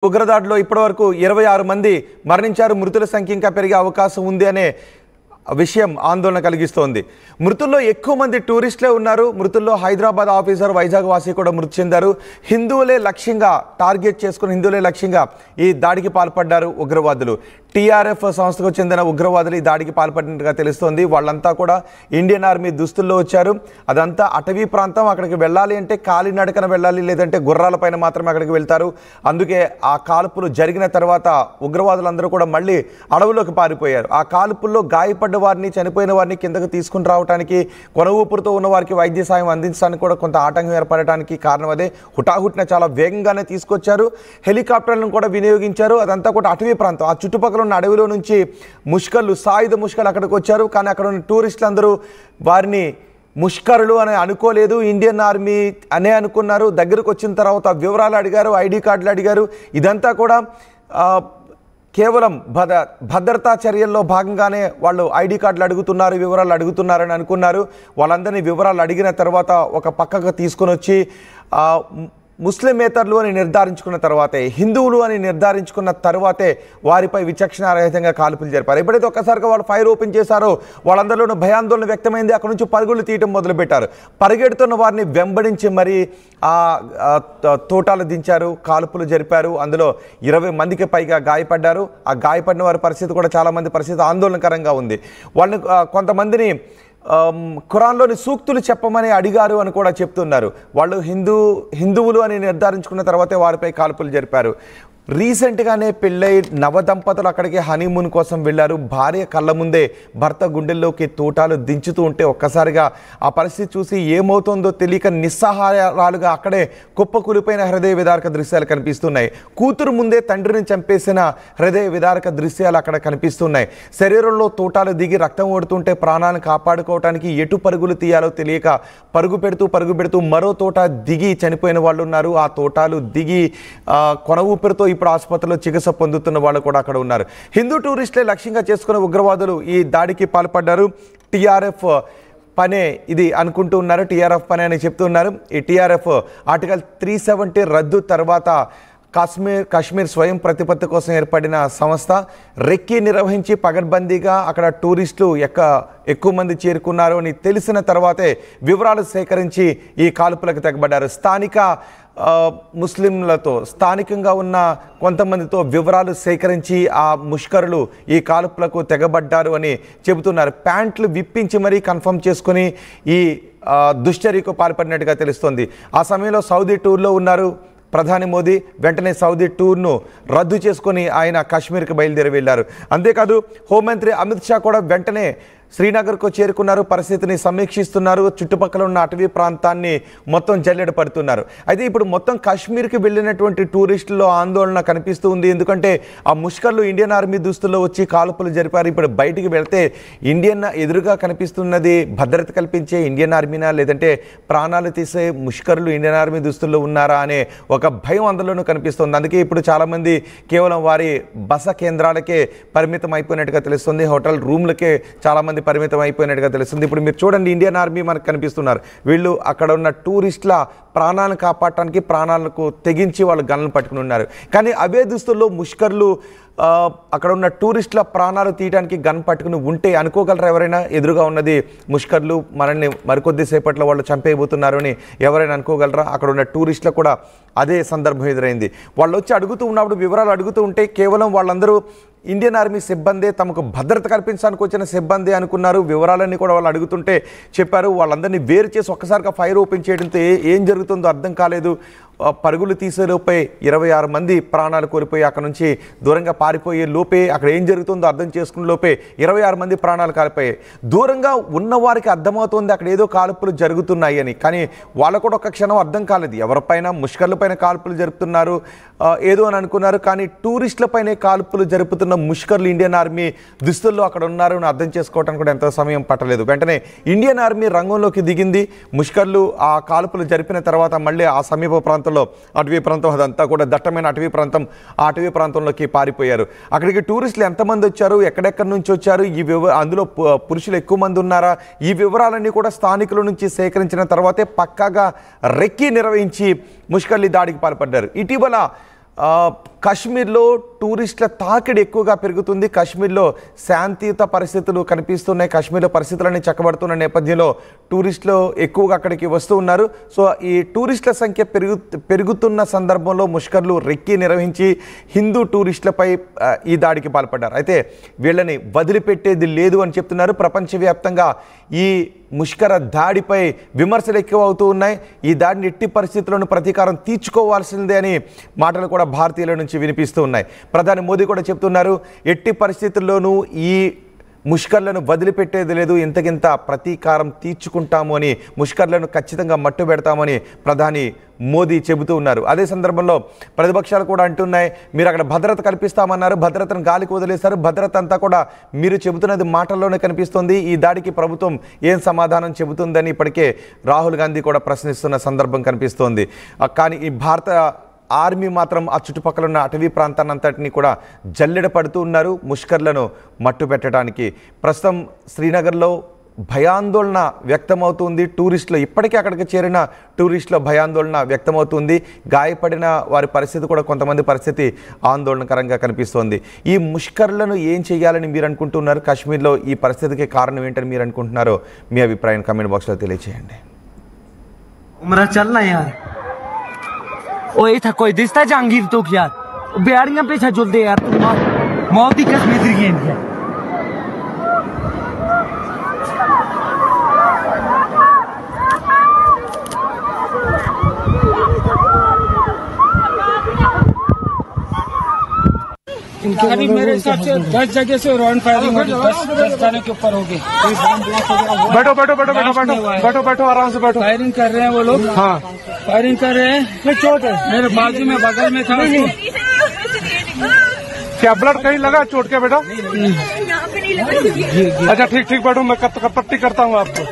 ఉగ్రదాడిలో ఇప్పటివరకు 26 మంది మరణించారు. మృతుల సంఖ్య ఇంకా పెరిగే అవకాశం ఉంది అనే విషయం ఆందోళన కలిగిస్తోంది. మృతుల్లో ఎక్కువ మంది టూరిస్టులే ఉన్నారు. మృతుల్లో హైదరాబాద్ ఆఫీసర్, వైజాగ్ వాసి కూడా మృతి చెందారు. హిందువులే లక్ష్యంగా టార్గెట్ చేసుకుని హిందువులే లక్ష్యంగా ఈ దాడికి పాల్పడ్డారు ఉగ్రవాదులు. టీఆర్ఎఫ్ సంస్థకు చెందిన ఉగ్రవాదులు ఈ దాడికి పాల్పడినట్టుగా తెలుస్తోంది. వాళ్ళంతా కూడా ఇండియన్ ఆర్మీ దుస్తుల్లో వచ్చారు. అదంతా అటవీ ప్రాంతం. అక్కడికి వెళ్ళాలి అంటే కాలినడకన వెళ్ళాలి, లేదంటే గుర్రాలపైన మాత్రమే అక్కడికి వెళ్తారు. అందుకే ఆ కాల్పులు జరిగిన తర్వాత ఉగ్రవాదులందరూ కూడా మళ్ళీ అడవులోకి పారిపోయారు. ఆ కాల్పుల్లో గాయపడ్డ వారిని, చనిపోయిన వారిని కిందకు తీసుకుని రావడానికి, కొన ఊపిరితో ఉన్న వారికి వైద్య సాయం అందించడానికి కూడా కొంత ఆటంకం ఏర్పడటానికి కారణం అదే. హుటాహుటిన చాలా వేగంగానే తీసుకొచ్చారు. హెలికాప్టర్లను కూడా వినియోగించారు. అదంతా కూడా అటవీ ప్రాంతం. ఆ చుట్టుపక్కల ఉన్న అడవిలో నుంచి ముష్కర్లు, సాయుధ ముష్కర్లు అక్కడికి వచ్చారు. కానీ అక్కడ ఉన్న టూరిస్టులు అందరూ వారిని ముష్కరులు అని అనుకోలేదు, ఇండియన్ ఆర్మీ అనే అనుకున్నారు. దగ్గరకు వచ్చిన తర్వాత వివరాలు అడిగారు, ఐడి కార్డులు అడిగారు. ఇదంతా కూడా కేవలం భద్రతా చర్యల్లో భాగంగానే వాళ్ళు ఐడి కార్డులు అడుగుతున్నారు, వివరాలు అడుగుతున్నారని అనుకున్నారు. వాళ్ళందరినీ వివరాలు అడిగిన తర్వాత ఒక పక్కకు తీసుకొని వచ్చి ముస్లిమేతరులు అని నిర్ధారించుకున్న తర్వాతే, హిందువులు అని నిర్ధారించుకున్న తర్వాతే వారిపై విచక్షణారహితంగా కాల్పులు జరిపారు. ఎప్పుడైతే ఒక్కసారిగా వాళ్ళు ఫైర్ ఓపెన్ చేశారో వాళ్ళందరిలోనూ భయాందోళన వ్యక్తమైంది. అక్కడ నుంచి పరుగులు తీయటం మొదలుపెట్టారు. పరిగెడుతున్న వారిని వెంబడించి మరి తోటాలు దించారు, కాల్పులు జరిపారు. అందులో 20 మందికి పైగా గాయపడ్డారు. ఆ గాయపడిన వారి పరిస్థితి కూడా చాలామంది పరిస్థితి ఆందోళనకరంగా ఉంది. వాళ్ళని కొంతమందిని ఖురాన్లోని సూక్తులు చెప్పమని అడిగారు అని కూడా చెప్తున్నారు. వాళ్ళు హిందువులు అని నిర్ధారించుకున్న తర్వాతే వారిపై కాల్పులు జరిపారు. రీసెంట్గానే పెళ్ళై నవదంపతులు అక్కడికి హనీమూన్ కోసం వెళ్ళారు. భార్య కళ్ళ ముందే భర్త గుండెల్లోకి తోటాలు దించుతూ ఉంటే ఒక్కసారిగా ఆ పరిస్థితి చూసి ఏమవుతుందో తెలియక నిస్సహాయాలుగా అక్కడే కుప్పకూలిపోయిన హృదయ విదారక దృశ్యాలు కనిపిస్తున్నాయి. కూతురు ముందే తండ్రిని చంపేసిన హృదయ విదారక దృశ్యాలు అక్కడ కనిపిస్తున్నాయి. శరీరంలో తోటాలు దిగి రక్తం ఓడుతుంటే ప్రాణాలను కాపాడుకోవడానికి ఎటు పరుగులు తీయాలో తెలియక పరుగు పెడుతూ మరో తోట దిగి చనిపోయిన వాళ్ళు ఉన్నారు. ఆ తోటాలు దిగి కొన ఊపిరితో ఇప్పుడు ఆసుపత్రిలో చికిత్స పొందుతున్న వాళ్ళు కూడా అక్కడ ఉన్నారు. హిందూ టూరిస్టులే లక్ష్యంగా చేసుకున్న ఉగ్రవాదులు ఈ దాడికి పాల్పడ్డారు. టీఆర్ఎఫ్ పనే ఇది అనుకుంటూ ఉన్నారు. టీఆర్ఎఫ్ పనే అని చెప్తున్నారు. ఈ టీఆర్ఎఫ్ ఆర్టికల్ 370 రద్దు తర్వాత కాశ్మీర్ స్వయం ప్రతిపత్తి కోసం ఏర్పడిన సంస్థ రెక్కి నిర్వహించి పగడ్బందీగా అక్కడ టూరిస్టులు ఎక్కువ మంది చేరుకున్నారు అని తెలిసిన తర్వాతే వివరాలు సేకరించి ఈ కాల్పులకు తెగబడ్డారు. స్థానిక ముస్లింలతో, స్థానికంగా ఉన్న కొంతమందితో వివరాలు సేకరించి ఆ ముష్కరులు ఈ కాల్పులకు తెగబడ్డారు అని చెబుతున్నారు. ప్యాంట్లు విప్పించి మరీ కన్ఫర్మ్ చేసుకుని ఈ దుశ్చర్యకు పాల్పడినట్టుగా తెలుస్తోంది. ఆ సమయంలో సౌదీ టూర్లో ఉన్నారు ప్రధాని మోదీ. వెంటనే సౌదీ టూర్ను రద్దు చేసుకొని ఆయన కాశ్మీర్కి బయలుదేరి వెళ్ళారు. అంతేకాదు హోంమంత్రి అమిత్ షా కూడా వెంటనే శ్రీనగర్కు చేరుకున్నారు. పరిస్థితిని సమీక్షిస్తున్నారు. చుట్టుపక్కల ఉన్న అటవీ ప్రాంతాన్ని మొత్తం జల్లెడ పడుతున్నారు. అయితే ఇప్పుడు మొత్తం కాశ్మీర్కి వెళ్ళినటువంటి టూరిస్టుల్లో ఆందోళన కనిపిస్తూ ఉంది. ఎందుకంటే ఆ ముష్కర్లు ఇండియన్ ఆర్మీ దుస్తుల్లో వచ్చి కాల్పులు జరిపారు. ఇప్పుడు బయటికి వెళ్తే ఎదురుగా కనిపిస్తున్నది భద్రత కల్పించే ఇండియన్ ఆర్మీనా, లేదంటే ప్రాణాలు తీసే ముష్కర్లు ఇండియన్ ఆర్మీ దుస్తుల్లో ఉన్నారా అనే ఒక భయం అందులోనూ కనిపిస్తుంది. అందుకే ఇప్పుడు చాలామంది కేవలం వారి బస కేంద్రాలకే పరిమితం అయిపోయినట్టుగా తెలుస్తుంది. హోటల్ రూమ్లకే చాలామంది పరిమితం అయిపోయినట్టుగా తెలుస్తుంది. ఇప్పుడు మీరు చూడండి, ఇండియన్ ఆర్మీ మనకు కనిపిస్తున్నారు. వీళ్ళు అక్కడ ఉన్న టూరిస్టుల ప్రాణాలను కాపాడటానికి ప్రాణాలకు తెగించి వాళ్ళు గన్నులు పట్టుకుని ఉన్నారు. కానీ అవే దుస్తుల్లో ముష్కర్లు అక్కడ ఉన్న టూరిస్టుల ప్రాణాలు తీయడానికి గన్ పట్టుకుని ఉంటే అనుకోగలరా ఎవరైనా? ఎదురుగా ఉన్నది ముష్కర్లు, మనల్ని మరికొద్దిసేపట్లో వాళ్ళు చంపేయబోతున్నారు అని ఎవరైనా అనుకోగలరా? అక్కడ ఉన్న టూరిస్టులకు కూడా అదే సందర్భం ఎదురైంది. వాళ్ళు వచ్చి అడుగుతూ ఉన్నప్పుడు, వివరాలు అడుగుతూ ఉంటే కేవలం వాళ్ళందరూ ఇండియన్ ఆర్మీ సిబ్బందే, తమకు భద్రత కల్పించడానికి వచ్చిన సిబ్బంది అనుకున్నారు. వివరాలన్నీ కూడా వాళ్ళు అడుగుతుంటే చెప్పారు. వాళ్ళందరినీ వేరు చేసి ఒక్కసారిగా ఫైర్ ఓపెన్ చేయడంతో ఏం జరుగుతుందో అర్థం కాలేదు. పరుగులు తీసే లోపే 26 మంది ప్రాణాలు కోల్పోయి అక్కడ నుంచి దూరంగా పారిపోయే లోపే, అక్కడ ఏం జరుగుతుందో అర్థం చేసుకునే లోపే 26 మంది ప్రాణాలు కాలిపోయాయి. దూరంగా ఉన్నవారికి అర్థమవుతుంది అక్కడ ఏదో కాల్పులు జరుగుతున్నాయి అని. కానీ వాళ్ళకు కూడా ఒక క్షణం అర్థం కాలేదు. ఎవరిపైన ముష్కర్లపైన కాల్పులు జరుపుతున్నారు ఏదో అని అనుకున్నారు. కానీ టూరిస్టులపైనే కాల్పులు జరుపుతున్న ముష్కర్లు ఇండియన్ ఆర్మీ దుస్తుల్లో అక్కడ ఉన్నారు అని అర్థం చేసుకోవడానికి కూడా ఎంతో సమయం పట్టలేదు. వెంటనే ఇండియన్ ఆర్మీ రంగంలోకి దిగింది. ముష్కర్లు ఆ కాల్పులు జరిపిన తర్వాత మళ్ళీ ఆ సమీప ప్రాంతంలో అటవీ ప్రాంతం, అదంతా కూడా దట్టమైన అటవీ ప్రాంతం, ఆ అటవీ ప్రాంతంలోకి పారిపోయారు. అక్కడికి టూరిస్టులు ఎంతమంది వచ్చారు, ఎక్కడెక్కడి నుంచి వచ్చారు, అందులో పురుషులు ఎక్కువ మంది ఉన్నారా, ఈ వివరాలన్నీ కూడా స్థానికుల నుంచి సేకరించిన తర్వాతే పక్కాగా రెక్కి నిర్వహించి ముష్కర్లు దాడికి పాల్పడ్డారు. ఇటీవల కాశ్మీర్లో టూరిస్టుల తాకిడి ఎక్కువగా పెరుగుతుంది. కాశ్మీర్లో శాంతియుత పరిస్థితులు కనిపిస్తున్నాయి. కాశ్మీర్లో పరిస్థితులన్నీ చక్కబడుతున్న నేపథ్యంలో టూరిస్టులు ఎక్కువగా అక్కడికి వస్తూ ఉన్నారు. సో ఈ టూరిస్టుల సంఖ్య పెరుగుతున్న సందర్భంలో ముష్కర్లు రెక్కి నిర్వహించి హిందూ టూరిస్టులపై ఈ దాడికి పాల్పడ్డారు. అయితే వీళ్ళని వదిలిపెట్టేది లేదు అని చెప్తున్నారు. ప్రపంచవ్యాప్తంగా ఈ ముష్కర దాడిపై విమర్శలు ఎక్కువ అవుతూ ఉన్నాయి. ఈ దాడిని ఎట్టి పరిస్థితుల్లోనూ ప్రతీకారం తీర్చుకోవాల్సిందే అని మాటలు కూడా భారతీయుల నుంచి వినిపిస్తూ ఉన్నాయి. ప్రధాని మోదీ కూడా చెప్తున్నారు, ఎట్టి పరిస్థితుల్లోనూ ఈ ముష్కర్లను వదిలిపెట్టేది లేదు, ఇంతకింత ప్రతీకారం తీర్చుకుంటాము అని, ముష్కర్లను ఖచ్చితంగా మట్టు పెడతామని ప్రధాని మోదీ చెబుతూ ఉన్నారు. అదే సందర్భంలో ప్రతిపక్షాలు కూడా అంటున్నాయి, మీరు అక్కడ భద్రత కల్పిస్తామన్నారు, భద్రతను గాలికి వదిలేశారు, భద్రత అంతా కూడా మీరు చెబుతున్నది మాటల్లోనే కనిపిస్తుంది, ఈ దాడికి ప్రభుత్వం ఏం సమాధానం చెబుతుందని ఇప్పటికే రాహుల్ గాంధీ కూడా ప్రశ్నిస్తున్న సందర్భం కనిపిస్తోంది. కానీ ఈ భారత ఆర్మీ మాత్రం ఆ చుట్టుపక్కల ఉన్న అటవీ ప్రాంతాన్నంతటినీ కూడా జల్లెడ పడుతూ ఉన్నారు ముష్కర్లను మట్టు పెట్టడానికి. ప్రస్తుతం శ్రీనగర్లో భయాందోళన వ్యక్తమవుతుంది. టూరిస్టులు ఇప్పటికీ అక్కడికి చేరిన టూరిస్టుల భయాందోళన వ్యక్తమవుతుంది. గాయపడిన వారి పరిస్థితి కూడా కొంతమంది పరిస్థితి ఆందోళనకరంగా కనిపిస్తోంది. ఈ ముష్కర్లను ఏం చేయాలని మీరు అనుకుంటున్నారు? కాశ్మీర్లో ఈ పరిస్థితికి కారణం ఏంటని మీరు అనుకుంటున్నారో మీ అభిప్రాయం కామెంట్ బాక్స్లో తెలియజేయండి. ओ ये था कोई दिसता जहांगीर तो यार बिहारियां पे झुलते यार तुम मौत की कश्मीर गेंद है मेरे हिसाब से 10 जगह से राउंड फायरिंग होगी, 10 जाने के ऊपर होगी। बैठो बैठो बैठो बैठो बैठो बैठो बैठो आराम से बैठो। फायरिंग कर रहे हैं वो लोग। हाँ फायरिंग कर रहे हैं। चोट है मेरे बाजू में बगल में था। क्या ब्लड कहीं लगा चोट क्या बेटा? अच्छा ठीक ठीक बैठो, मैं पट्टी करता हूँ आपको।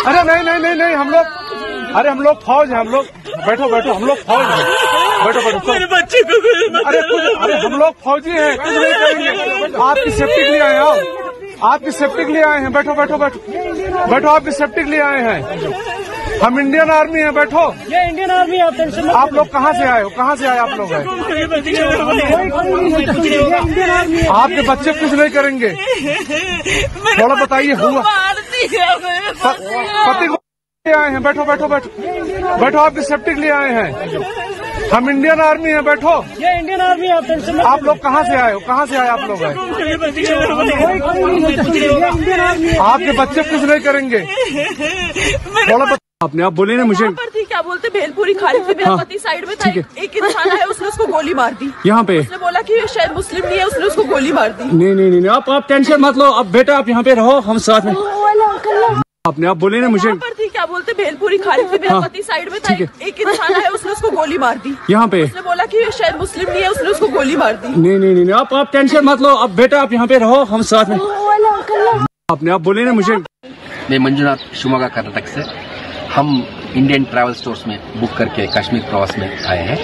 अरे नहीं नहीं नहीं नहीं हम लोग, अरे हम लोग फौज हैं, हम लोग बैठो बैठो, हम लोग फौज हैं, बैठो बैठो। बच्चे को अरे हम लोग फौजी हैं, कुछ नहीं करेंगे, आपकी सेफ्टी के लिए आए हैं, आपकी सेफ्टी के लिए आए हैं, बैठो बैठो बैठो बैठो, आपकी सेफ्टी के लिए आए हैं, हम इंडियन आर्मी हैं, बैठो। ये इंडियन आर्मी आप टेंशन। आप लोग कहाँ से आए हो? कहाँ से आए आप लोग? आपके बच्चे कुछ नहीं करेंगे, थोड़ा बताइए। हुआ पति को आए हैं, बैठो बैठो बैठो बैठो, आपकी सेफ्टी के लिए आए हैं, हम इंडियन आर्मी हैं, बैठो। ये इंडियन आर्मी आप टेंशन। आप लोग कहाँ से आए हो? कहाँ से आए आप लोग? आपके बच्चे कुछ नहीं करेंगे, थोड़ा आपने आप बोले ना मुझे। क्या बोलते भेलपुरी खाली थी, मेरा पति साइड में था, एक इंसान है उसने उसको गोली मार दी यहाँ पे। उसने बोला कि शायद मुस्लिम नहीं है, उसने उसको गोली मार दी। नहीं नहीं नहीं आप टेंशन मत लो, अब बेटा आप यहाँ पे रहो, हम साथ में। आपने आप बोले ना मुझे। क्या बोलते भेलपुरी खाली थी, मेरा पति साइड में था, एक इंसान है उसने उसको गोली मार दी यहाँ पे। उसने बोला कि शायद मुस्लिम नहीं है, उसने उसको गोली मार दी। नहीं नहीं नहीं आप टेंशन मत लो, अब बेटा आप यहाँ पे रहो, हम साथ में। आपने आप बोले ना मुझे। मैं मंजुनाथ शिवमोगा कर्नाटक से। हम इंडियन ट्रैवल स्टोर्स में बुक करके कश्मीर प्रवास में आए हैं।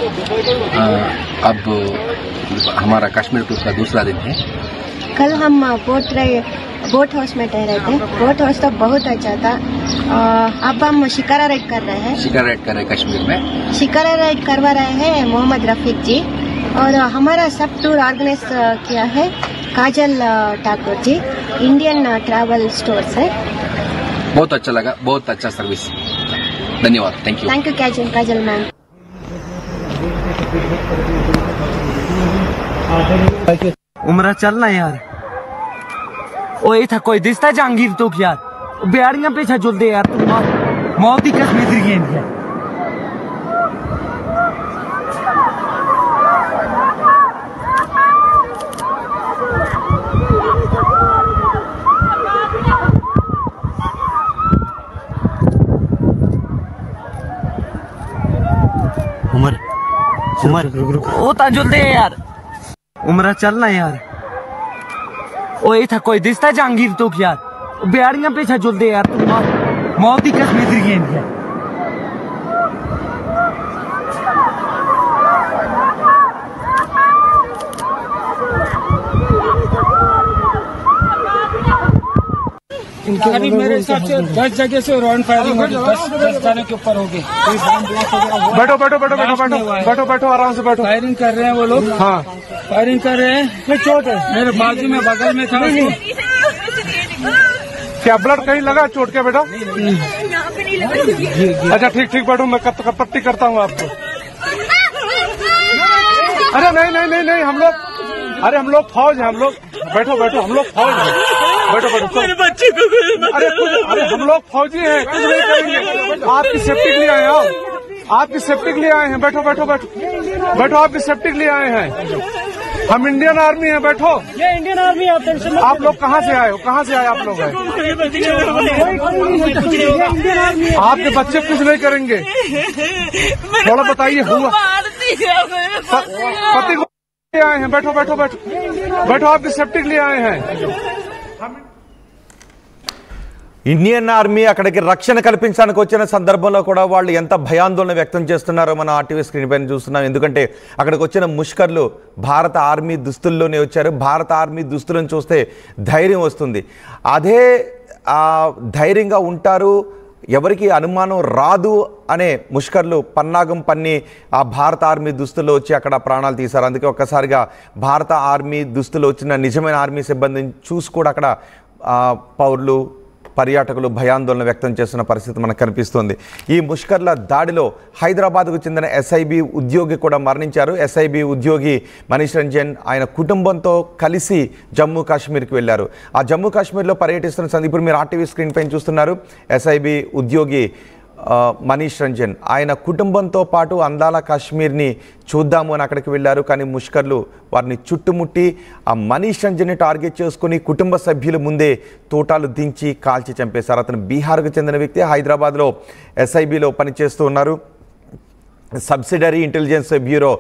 अब हमारा कश्मीर टूर का दूसरा दिन है। कल हम बोट हाउस में ठहरे थे, बोट हाउस तो बहुत अच्छा था। अब हम शिकारा राइड कर रहे हैं। शिकारा राइड कर रहे हैं कश्मीर में। शिकारा राइड करवा रहे हैं मोहम्मद रफीक जी, और हमारा सब टूर ऑर्गेनाइज किया है काजल Thakur ji, Indian travel store से। बहुत अच्छा लगा, बहुत अच्छा सर्विस, धन्यवाद, thank you. Thank you Kajal ma'am. उम्र चलना यार ओ ये था कोई दिसता जहांगीर तो यार बिहारियां पे झुलते यार तुम मौत की कश्मीर गेंद है उमर उमर ओ ताजुल दे यार उम्र चलना यार ओ ये था कोई दिसता जहांगीर तो यार बिहारियां पे झुलते यार तुम मौत की कश्मीर गेंद है करीब मेरे हिसाब से 10 जगह से रॉन्ड फायरिंग होगी, 10 जाने के ऊपर होगी। बैठो बैठो बैठो बैठो बैठो बैठो बैठो आराम से बैठो। फायरिंग कर रहे हैं वो लोग, हाँ फायरिंग कर रहे हैं। चोट है मेरे बाजू में बगल में था। क्या ब्लड कहीं लगा चोट के बेटा? अच्छा ठीक ठीक बैठो, मैं पट्टी करता हूँ आपको। अरे नहीं नहीं नहीं नहीं, हम लोग फौज हैं, हम लोग बैठो बैठो, हम लोग फौज हैं, बैठो बैठो। अरे हम लोग फौजी हैं, कुछ नहीं करेंगे, आपकी सेफ्टी के लिए आए हैं, आपकी सेफ्टी के लिए आए हैं, बैठो बैठो बैठो बैठो, आपकी सेफ्टी के लिए आए हैं। हम इंडियन आर्मी हैं, बैठो। ये इंडियन आर्मी आप टेंशन मत। आप लोग कहाँ से आए हो? कहाँ से आए आप लोग? आपके बच्चे कुछ नहीं करेंगे, थोड़ा बताइए। हुआ पति को आए हैं, बैठो बैठो बैठो बैठो, आपकी सेफ्टी के लिए आए हैं। ఇండియన్ ఆర్మీ అక్కడికి రక్షణ కల్పించడానికి వచ్చిన సందర్భంలో కూడా వాళ్ళు ఎంత భయాందోళన వ్యక్తం చేస్తున్నారో మనం ఆర్టీవీ స్క్రీన్ పైన చూస్తున్నాం. ఎందుకంటే అక్కడికి వచ్చిన ముష్కర్లు భారత ఆర్మీ దుస్తుల్లోనే వచ్చారు. భారత ఆర్మీ దుస్తులను చూస్తే ధైర్యం వస్తుంది. అదే ధైర్యంగా ఉంటారు, ఎవరికి అనుమానం రాదు అనే ముష్కర్లు పన్నాగం పన్ని ఆ భారత ఆర్మీ దుస్తుల్లో వచ్చి అక్కడ ప్రాణాలు తీశారు. అందుకే ఒక్కసారిగా భారత ఆర్మీ దుస్తులు వచ్చిన నిజమైన ఆర్మీ సిబ్బందిని చూసి కూడా అక్కడ పౌరులు, పర్యాటకులు భయాందోళన వ్యక్తం చేస్తున్న పరిస్థితి మనకు కనిపిస్తుంది. ఈ ముష్కర్ల దాడిలో హైదరాబాద్కు చెందిన ఎస్ఐబి ఉద్యోగి కూడా మరణించారు. ఎస్ఐబి ఉద్యోగి మనీష్ రంజన్ ఆయన కుటుంబంతో కలిసి జమ్మూ కాశ్మీర్కి వెళ్ళారు. ఆ జమ్మూ కాశ్మీర్లో పర్యటిస్తున్న ఇప్పుడు మీరు ఆర్టీవీ స్క్రీన్ పైన చూస్తున్నారు. ఎస్ఐబి ఉద్యోగి మనీష్ రంజన్ ఆయన కుటుంబంతో పాటు అందాల కాశ్మీర్ని చూద్దాము అని అక్కడికి వెళ్ళారు. కానీ ముష్కర్లు వారిని చుట్టుముట్టి ఆ మనీష్ రంజన్ని టార్గెట్ చేసుకుని కుటుంబ సభ్యుల ముందే తోటాలు దించి కాల్చి చంపేశారు. అతను బీహార్కు చెందిన వ్యక్తి, హైదరాబాద్లో ఎస్ఐబిలో పనిచేస్తూ ఉన్నారు. Subsidiary intelligence bureau